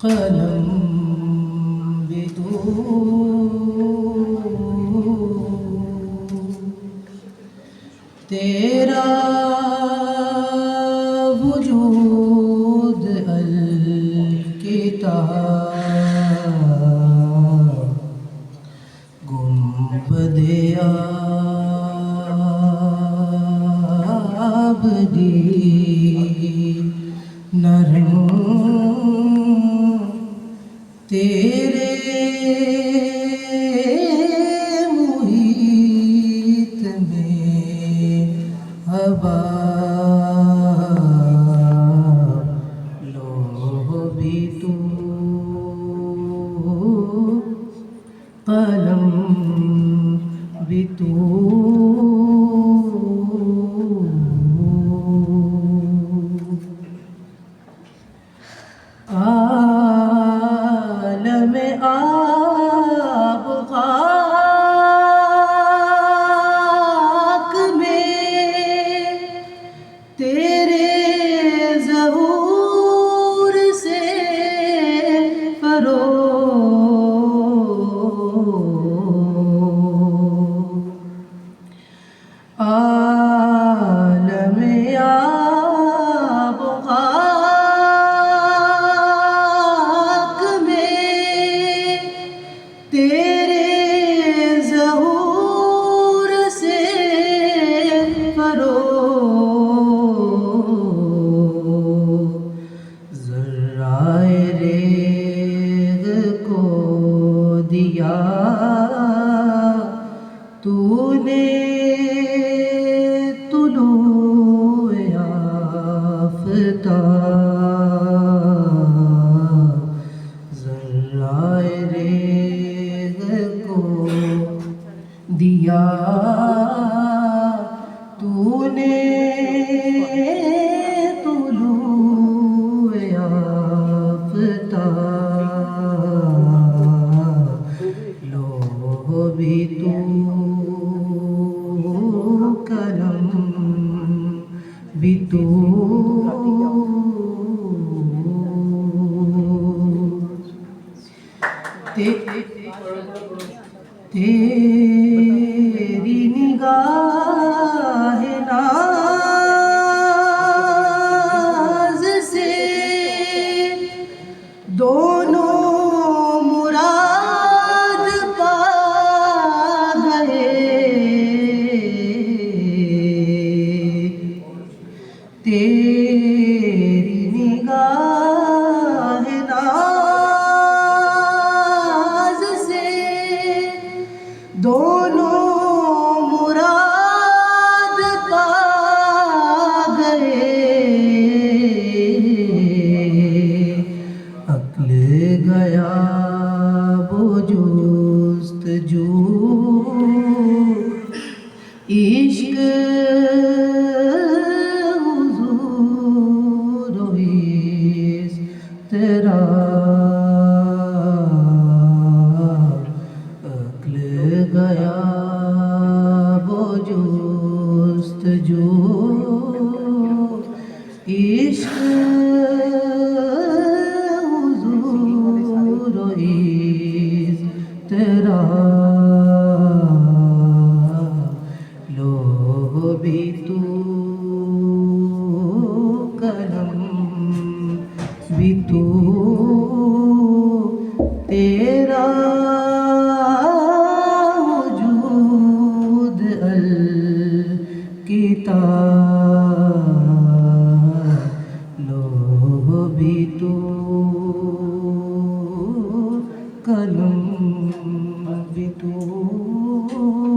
قلم بھی تو تیرا وجود الکتاب گنبد آبدی نرم تیرے محیط میں ہوا لو بھی تو قلم بھی تو عالم آب خاک میں تیرے ظہور سے عالم آب خاک میں تیرے ظہور سے ذرائے ریگ کو دیا تو نے طلوع آفتاب ذرائے ریگ کو دیا تو نے طلوع آفتاب لو بھی تو قلم بھی تو تیری نگاہ ناز سے دونوں مراد پا گئے تیری نگاہ ناز سے دونوں مراد پا گئے عقل گیا وہ جستجو عشق حضور و اضطراب عقل گیا وہ جستجو عشق حضور و اضطراب لو بھی تو قلم بھی تو تیرا وجود الکتاب لو بھی تو قلم بھی تو